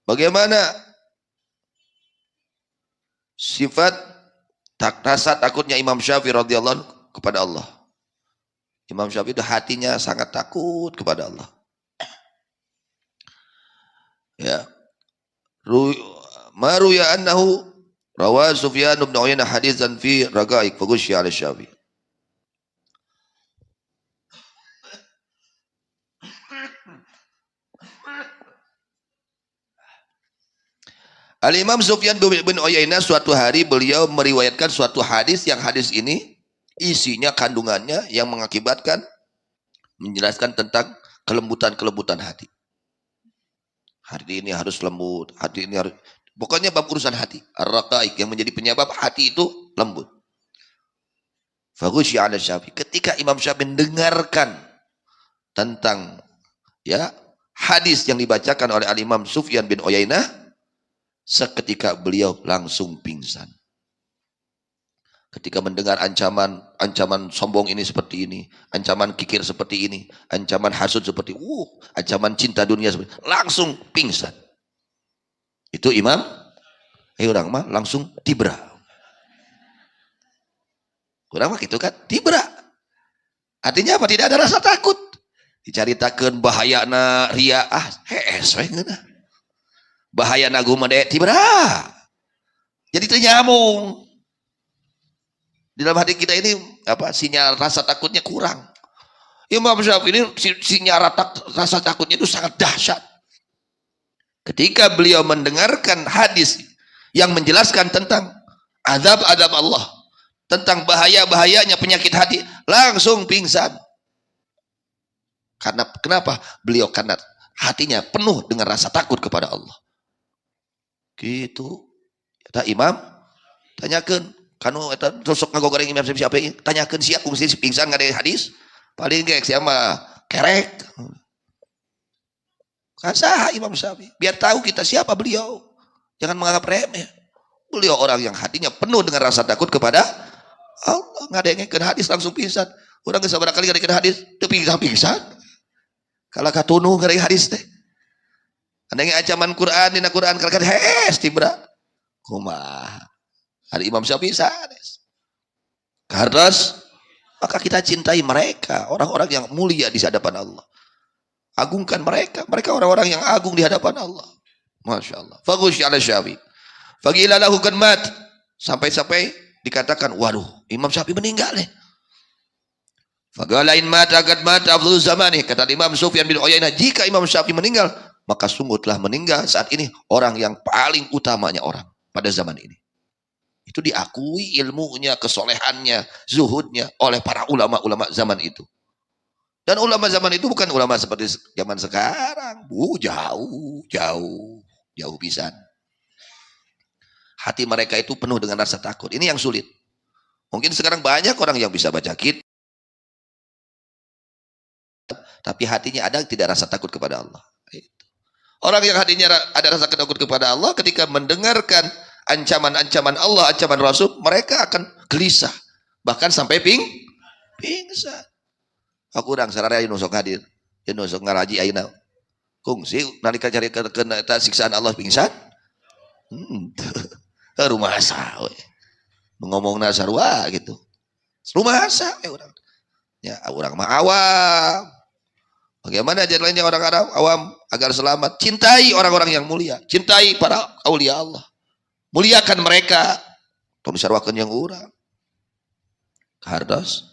Bagaimana sifat rasa takutnya Imam Syafi'i radhiyallahu anhu kepada Allah? Imam Syafi'i itu hatinya sangat takut kepada Allah. Ya. Maruya annahu rawa Sufyan bin Uyainah haditsan fi raqaiq fagushi ala Syafi'i. Al-Imam Sufyan bin Uyainah suatu hari beliau meriwayatkan suatu hadis yang hadis ini isinya kandungannya yang mengakibatkan menjelaskan tentang kelembutan-kelembutan hati. Hati ini harus lembut, hati ini harus pokoknya bab urusan hati. Ar-raqaiq yang menjadi penyebab hati itu lembut. Faghusyi 'ala Syafi'i. Ketika Imam Syafi'i mendengarkan tentang ya hadis yang dibacakan oleh Al-Imam Sufyan bin Uyainah, seketika beliau langsung pingsan. Ketika mendengar ancaman sombong ini seperti ini, ancaman kikir seperti ini, ancaman hasud seperti ancaman cinta dunia seperti ini, langsung pingsan. Itu Imam, orang mah langsung tibra. Orang mah gitu kan, tibra. Artinya apa? Tidak ada rasa takut. Dicaritakeun bahayana ria, hees we ngeunah. Bahaya nagu made tibra. Jadi ternyambung. Di dalam hati kita ini apa sinyal rasa takutnya kurang. Imam Syafi'i ini sinyal rasa takutnya itu sangat dahsyat. Ketika beliau mendengarkan hadis yang menjelaskan tentang azab-azab Allah, tentang bahaya-bahayanya penyakit hati, langsung pingsan. Kenapa? Beliau karena hatinya penuh dengan rasa takut kepada Allah. Gitu. Eta Imam tanyakeun, kanu eta sosok ngagogoreng Imam Syafi'i, tanyakeun sia kungsi pingsan ngade hadis. Paling ge sia mah kerek. Kasaha Imam Syafi'i? Biar tahu kita siapa beliau. Jangan menganggap remeh. Beliau orang yang hatinya penuh dengan rasa takut kepada Allah. Ngadengekeun hadis langsung pingsan. Urang geus sabaraha kali ngadengekeun hadis teu pingsan. Kalau katunuh ngade hadis teh. Andai ancaman Quran dina Quran kalkan hees tibra. Kumaha? Hari Imam Syafi'i sanes. Karena maka kita cintai mereka, orang-orang yang mulia di hadapan Allah. Agungkan mereka, mereka orang-orang yang agung di hadapan Allah. Masya Allah. Faghusyi 'ala Syafi'i. Faqila lahu kan mat. Sampai-sampai dikatakan, waduh, Imam Syafi'i meninggal nih. Faqala in mata qad mata afdhalu zamani. Kata Imam Sufyan bin Uyainah, jika Imam Syafi'i meninggal, maka sungguh telah meninggal saat ini orang yang paling utamanya orang pada zaman ini. Itu diakui ilmunya, kesolehannya, zuhudnya oleh para ulama-ulama zaman itu. Dan ulama zaman itu bukan ulama seperti zaman sekarang. Jauh pisan. Hati mereka itu penuh dengan rasa takut. Ini yang sulit. Mungkin sekarang banyak orang yang bisa baca kitab, tapi hatinya ada tidak rasa takut kepada Allah. Orang yang hatinya ada rasa takut kepada Allah, ketika mendengarkan ancaman-ancaman Allah, ancaman Rasul, mereka akan gelisah. Bahkan sampai pingsan. Aku urang sararea nu sok hadir, nu sok ngaraji ayeuna. Kungsi nalika cari kena siksaan Allah pingsan. Rumah asa we. Ngomongna sarua gitu. Rumah asa urang. Ya, urang mah awam. Bagaimana jalannya orang awam agar selamat? Cintai orang-orang yang mulia. Cintai para aulia Allah. Muliakan mereka. Tong disarwakeun yang urang. Hardos.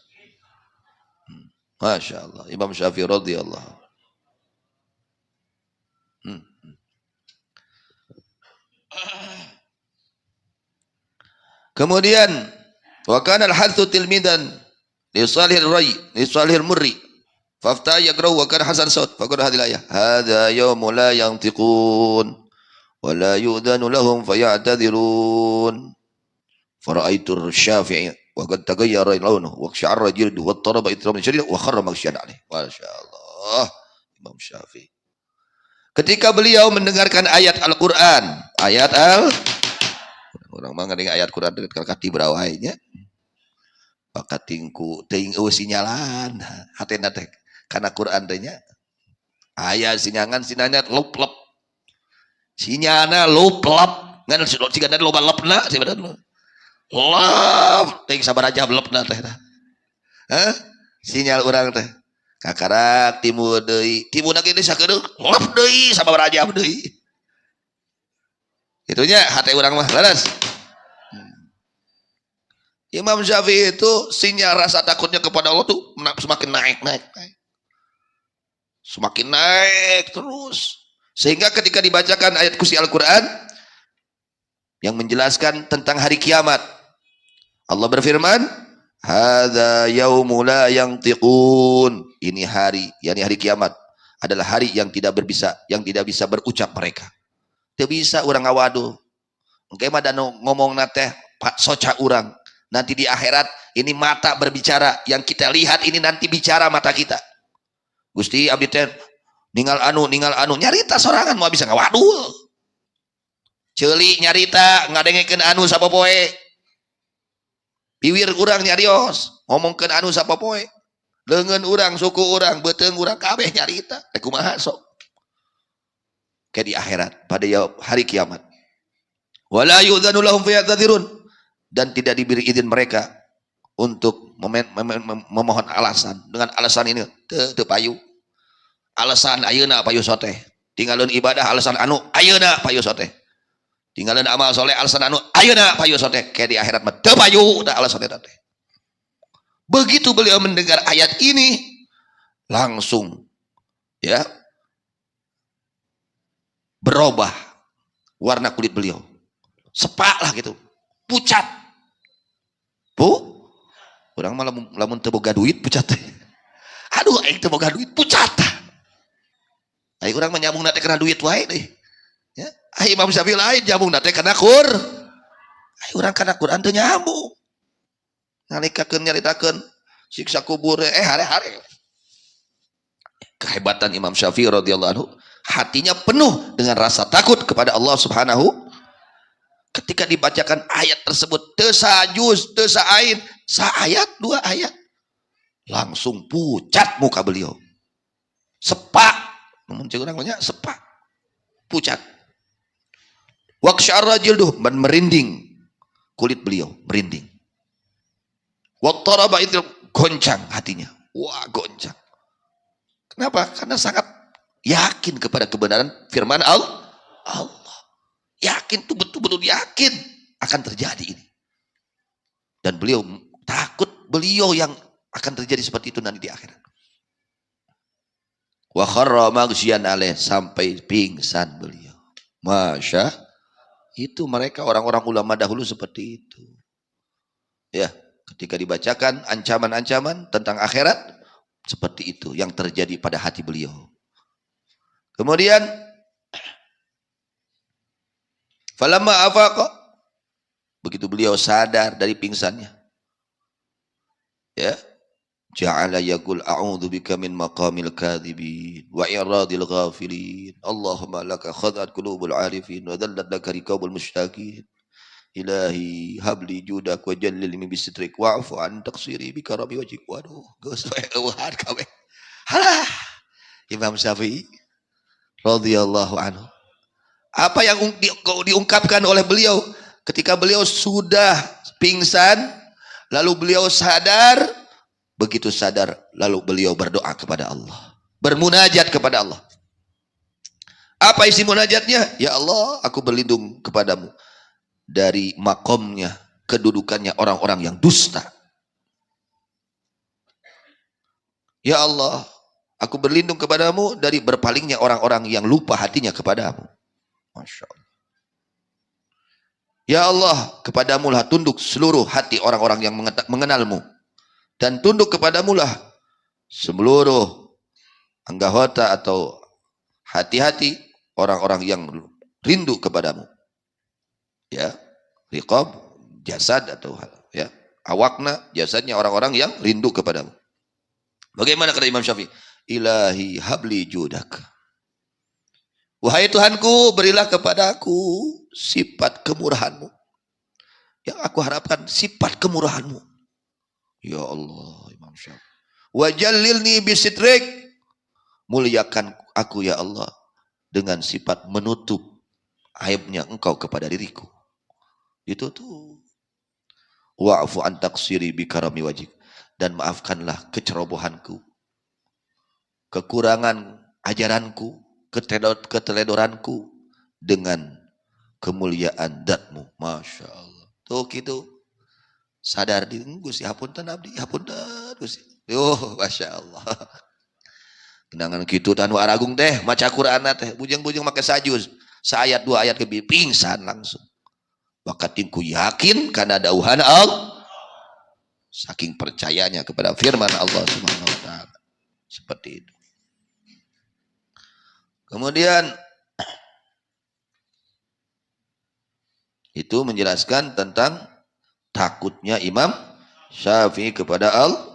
Masya Allah. Imam Syafi'i radhiyallahu. Kemudian wa kana al-hadzu tilmidan li salihil rai, li salihil murri. Fafta yaqra'u wa kana hasan saut faqara hadhihi ayah. Hadza yawmu la yantiqun wa la yu'dhanu lahum faya'tadhirun. Fara'aitu Syafi'i wa qad taghayyara launuhu wa sya'ara jilduhu wa taraba itraman syadid wa kharra maghsyan alaih. Masyaallah. Imam Syafi'i. Ketika beliau mendengarkan ayat Al-Qur'an, orang mah ngadeng ayat Quran dekat kati berawainya. Maka tingku teuing eueuh sinyalan hatena teh kana Quran teh nya. Aya sinyangan sinanya lop-lop. Sinyalna lup-lep. Ngan sigana loba lepna sebenarnya. Lep, teh sabar aja lepna teh. Hah? Sinyal urang teh. Kakarak timu deui. Timuna ge geus sakedeuk, lep deui sabar aja deui. Itunya hate urang mah, laras. Imam Syafi'i itu sinyal rasa takutnya kepada Allah tuh semakin naik. Semakin naik terus. Sehingga ketika dibacakan ayat kursi Al-Quran yang menjelaskan tentang hari kiamat, Allah berfirman, hadza yaumul la yantiqun. Ini hari, yakni hari kiamat adalah hari yang tidak bisa berucap mereka. Tidak bisa orang ngawadu. Engke mah dan ngomong nate Pak soca urang. Nanti di akhirat ini mata berbicara, yang kita lihat ini nanti bicara mata kita. Gusti abdi teh ningal anu nyarita sorangan mau bisa ngawadul. Ceuli nyarita ngadengekeun anu sapopoe. Biwir urang nyarios ngomongkeun anu sapopoe. Leungeun urang, suku urang, beuteung urang kabeh nyarita. Teh kumaha sok? Kayak di akhirat pada hari kiamat. Wala yu'dzanu lahum fayatadzirun. Dan tidak diberi izin mereka untuk memohon alasan. Dengan alasan ini teu payu. Alasan ayeuna payu soteh. Tinggalun ibadah alasan anu ayeuna payu soteh. Tinggalun amal soleh alasan anu ayeuna payu soteh. Kayak di akhirat mah teu payu da alasan eta teh. Begitu beliau mendengar ayat ini langsung ya berubah warna kulit beliau. Sepak lah gitu. Pucat. Urang mah lamun teu boga duit pucat teh. Aduh aing teu boga duit pucat. Aing urang mah nyambungna teh kana duit wae deui. Ya, Imam Syafi'i lain nyambungna teh kana Qur. Aing urang kana Quran teu nyambung. Nalikakeun nyaritakeun siksa kubur hare-hare. Kehebatan Imam Syafi'i radhiyallahu anhu, hatinya penuh dengan rasa takut kepada Allah Subhanahu. Ketika dibacakan ayat tersebut, tesajus, tesain, saayat, 2 ayat, langsung pucat muka beliau, sepak, namanya sepak, pucat. Waqsyarra jilduh, dan merinding kulit beliau, merinding. Wattaraba itu goncang hatinya, wah goncang. Kenapa? Karena sangat yakin kepada kebenaran firman Allah. Yakin tuh betul-betul yakin akan terjadi ini. Dan beliau takut beliau yang akan terjadi seperti itu nanti di akhirat. Wa kharra maghsyian alaih, sampai pingsan beliau. Masya, itu mereka orang-orang ulama dahulu seperti itu. Ya, ketika dibacakan ancaman-ancaman tentang akhirat, seperti itu yang terjadi pada hati beliau. Kemudian falamma afaqa, begitu beliau sadar dari pingsannya, ya, ja'ala yaqul a'udzu bika min maqamil kadzibin wa iradil ghafilin. Allahumma laka khadat qulubul arifin wa dhallat laka riqabul mushtaqin. Ilahi habli judak wa jallil min bisitrik wa'fu an taqsiri bika rabbi wajhik. Waduh, geus wae eueuhan kabeh. Halah, Imam Syafi'i radhiyallahu anhu. Apa yang diungkapkan oleh beliau ketika beliau sudah pingsan, lalu beliau sadar, begitu sadar lalu beliau berdoa kepada Allah, bermunajat kepada Allah. Apa isi munajatnya? Ya Allah, aku berlindung kepadamu dari makomnya, kedudukannya orang-orang yang dusta. Ya Allah, aku berlindung kepadamu dari berpalingnya orang-orang yang lupa hatinya kepadamu. Masya Allah. Ya Allah, kepadamu lah tunduk seluruh hati orang-orang yang mengenalmu, dan tunduk kepadamu lah seluruh anggota atau hati-hati orang-orang yang rindu kepadamu. Ya, riqab, jasad atau ya, awakna, jasadnya orang-orang yang rindu kepadamu. Bagaimana kata Imam Syafi'i? Ilahi habli judak. Wahai Tuhanku, berilah kepadaku sifat kemurahanmu. Yang aku harapkan sifat kemurahanmu. Ya Allah, Imam Syafi'i. Wajallilni bisitrik. Muliakan aku ya Allah dengan sifat menutup aibnya engkau kepada diriku. Itu tuh. Wa'fu an taqsiri bi karami wajik, dan maafkanlah kecerobohanku, kekurangan ajaranku, keteledoranku dengan kemuliaan zatmu. Masya Allah. Tuh gitu. Sadar diri Gusti, hapunten abdi, hapunten Gusti. Masya Allah. Kenangan gitu tan waragung teh maca Quran teh bujang-bujang make sajuz. Saayat dua ayat ke pingsan langsung. Bakatinku yakin karena dauhan Allah. Saking percayanya kepada firman Allah Subhanahu wa taala. Seperti itu. Kemudian itu menjelaskan tentang takutnya Imam Syafi'i kepada Allah.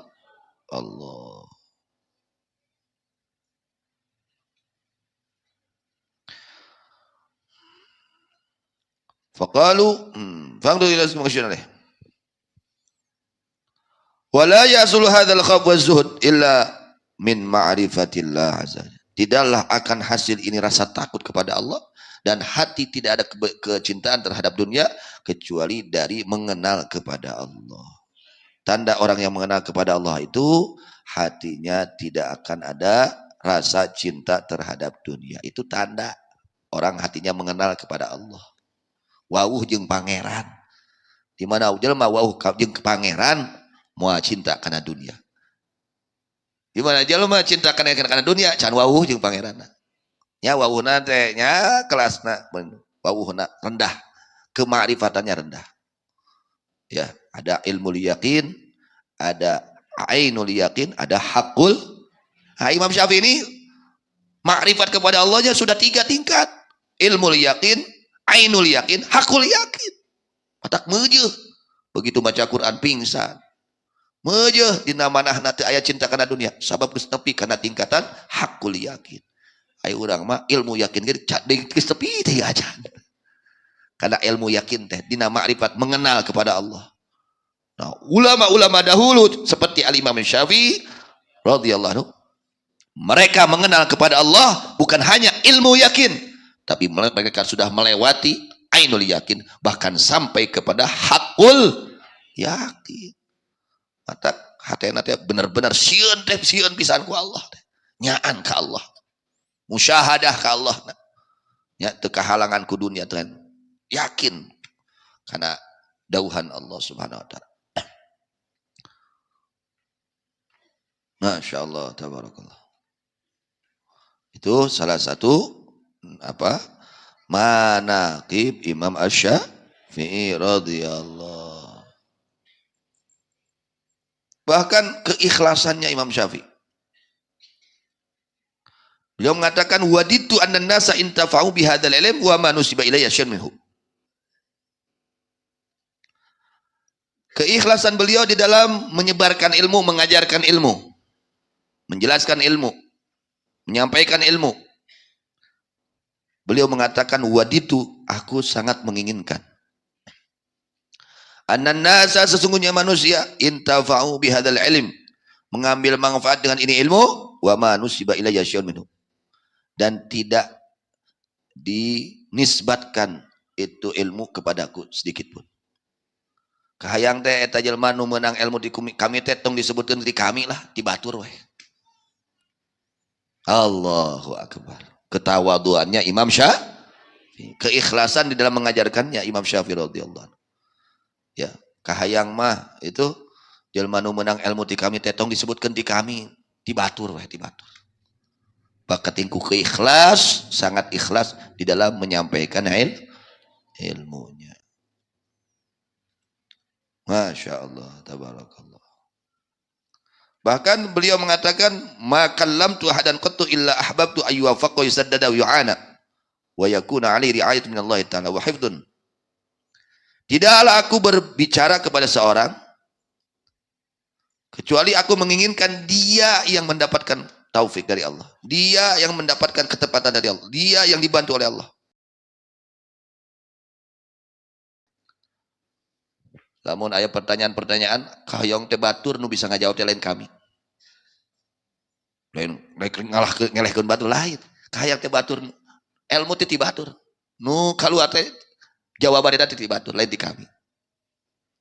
Faqalu fangdu ila ismi wala yasul hadzal khawf waz-zuhd illa min ma'rifatillah azza. Tidaklah akan hasil ini rasa takut kepada Allah dan hati tidak ada kecintaan terhadap dunia kecuali dari mengenal kepada Allah. Tanda orang yang mengenal kepada Allah itu hatinya tidak akan ada rasa cinta terhadap dunia. Itu tanda orang hatinya mengenal kepada Allah. Wawuh jeung pangeran. Di mana jelema wawuh jeung pangeran moal cinta kana dunia. Di mana jelema cinta kana dunia can wawuh jeung pangeranna. Nya wawuhna teh nya kelasna wawuhna rendah, kema'rifatannya rendah. Ya, ada ilmu yakin, ada ainul yakin, ada hakul. Nah, Imam Syafi'i ini ma'rifat kepada Allahnya sudah 3 tingkat. Ilmu yakin, ainul yakin, hakul yakin. Matak meujeuh. Begitu baca Quran pingsan. Meujeuh dina manahna teu aya cinta kana dunia, sabab geus nepi kana tingkatan hakul yakin. Ai urang mah ilmu yakin ge geus tepi teh acan. Karena ilmu yakin teh dina ma'rifat mengenal kepada Allah. Nah, ulama-ulama dahulu seperti Al-Imam Syafi'i radhiyallahu anhu, mereka mengenal kepada Allah bukan hanya ilmu yakin, tapi mereka sudah melewati ainul yakin, bahkan sampai kepada hakul yakin. Mata hatena teh benar-benar sieun teh sieun pisan ku Allah teh. Nyaan ka Allah. Musyahadah ka Allah. Nya teu kahalangan ku dunia teh. Yakin karena dauhan Allah Subhanahu wa taala. Masya Allah, tabarakallah. Itu salah satu apa? Manaqib Imam Asy-Syafi'i radhiyallahu. Bahkan keikhlasannya Imam Syafi'i. Beliau mengatakan waditu annan nasa intafa'u bihadzal ilm wa ma nusiba ilayya syai'un minhu. Keikhlasan beliau di dalam menyebarkan ilmu, mengajarkan ilmu, menjelaskan ilmu, menyampaikan ilmu. Beliau mengatakan waditu, aku sangat menginginkan. Annan nasa, sesungguhnya manusia, intafa'u bihadzal ilm, mengambil manfaat dengan ini ilmu, wa ma nusiba ilayya syai'un minhu, dan tidak dinisbatkan itu ilmu kepadaku sedikit pun. Kahayang teh eta jelema nu meunang ilmu di kami teh tong disebutkeun di kami lah, di batur we. Allahu akbar. Ketawaduannya Imam Syafi'i, keikhlasan di dalam mengajarkannya Imam Syafi'i radhiyallahu anhu. Ya, kahayang mah itu jelema nu meunang ilmu di kami teh tong disebutkeun di kami, di batur we, di batur. Bakatingku keikhlas, sangat ikhlas di dalam menyampaikan ilmunya. Masya Allah, tabarakallah. Bahkan beliau mengatakan, ma kallamtu ahadan qattu illa ahbabtu ayyuwafaqqa yusaddada wa yu'ana wa yakuna alaihi ri'ayatun minallahi ta'ala wa hifdun. Tidaklah aku berbicara kepada seorang kecuali aku menginginkan dia yang mendapatkan taufik dari Allah, dia yang mendapatkan ketepatan dari Allah, dia yang dibantu oleh Allah. Lamun aya pertanyaan-pertanyaan, kahayong teh batur nu bisa ngajawab teh lain kami. Lain ngelehkeun batur lain. Kahayang teh batur ilmu teh ti batur. Nu kaluar teh jawaban eta ti batur lain di kami.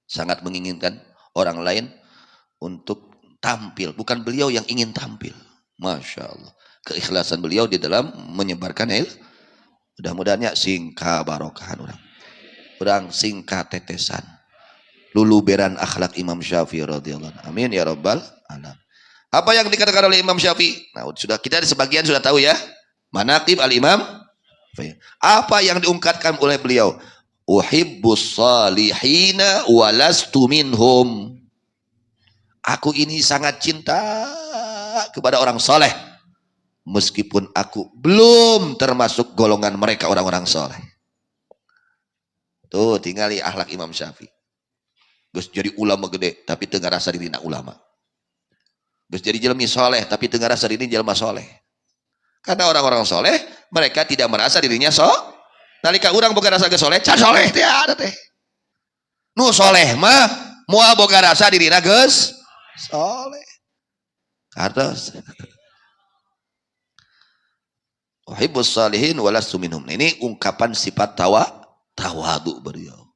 Sangat menginginkan orang lain untuk tampil, bukan beliau yang ingin tampil. Masya Allah, keikhlasan beliau di dalam menyebarkan ilmu. Mudah-mudahannya singka barokahan orang singka tetesan luluberan akhlak Imam Syafi'i radhiyallahu anhu. Amin ya rabbal alamin. Apa yang dikatakan oleh Imam Syafi'i? Nah, sudah kita di sebagian sudah tahu ya. Manaqib al-Imam. Apa yang diungkapkan oleh beliau? Uhibbus salihina walastu minhum. Aku ini sangat cinta kepada orang soleh, meskipun aku belum termasuk golongan mereka orang-orang soleh. Tuh tinggali akhlak Imam Syafi'i. Gus jadi ulama gede tapi teu ngarasa dirina ulama. Gus jadi jelema soleh tapi teu ngarasa diri jelema soleh. Karena orang-orang soleh mereka tidak merasa dirinya nalika urang boga rasa geus soleh, can soleh teh ada teh. Nu soleh mah moal boga rasa dirina geus soleh. Kartos. Uhibbus salihin walastu minhum. Ini ungkapan sifat tawadu beliau.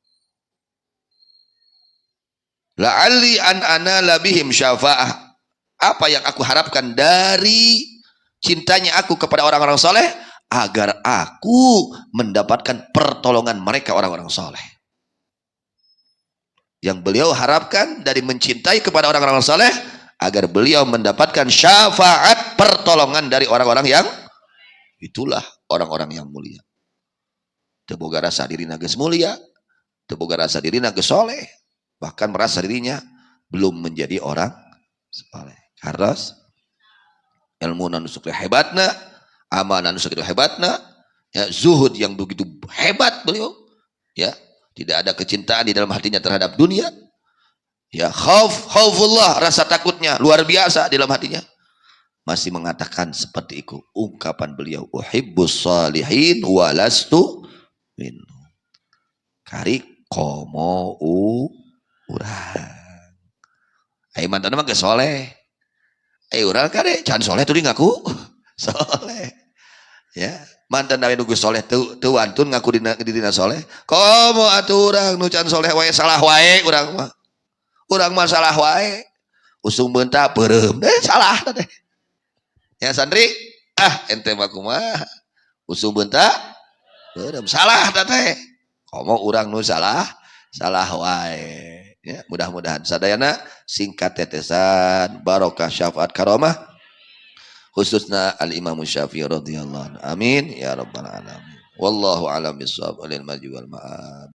La'alli an anala bihim syafa'ah. Apa yang aku harapkan dari cintanya aku kepada orang-orang soleh, agar aku mendapatkan pertolongan mereka orang-orang soleh. Yang beliau harapkan dari mencintai kepada orang-orang soleh, agar beliau mendapatkan syafaat pertolongan dari orang-orang yang itulah orang-orang yang mulia. Teu boga rasa dirina geus mulia, teu boga rasa dirina geus soleh, bahkan merasa dirinya belum menjadi orang soleh. Harus ilmu nan suku hebatna, amal nan suku hebatna, ya, zuhud yang begitu hebat beliau, ya, tidak ada kecintaan di dalam hatinya terhadap dunia, ya, khaufullah, rasa takutnya luar biasa di dalam hatinya, masih mengatakan seperti itu ungkapan beliau, uhibbus salihin walastu minhum. Kari komo urang ai mantan mah geus soleh, urang kade can soleh tuh ngaku soleh, ya, mantan dawe nu geus soleh teu wantun ngaku dina soleh, komo atuh urang nu can soleh wae salah wae urang mah salah wae, usung beunta peureum deh salah teh. Ya santri, ente mah kumaha usung beunta peureum salah teh, komo urang nu salah wae. Ya, mudah-mudahan sadayana singkat tetesan barokah syafaat karomah khususna al-Imam Syafi'i radhiyallahu anhu. Amin ya rabbal alamin. Wallahu a'lam bishawab. Walil majdi wal ma'ab.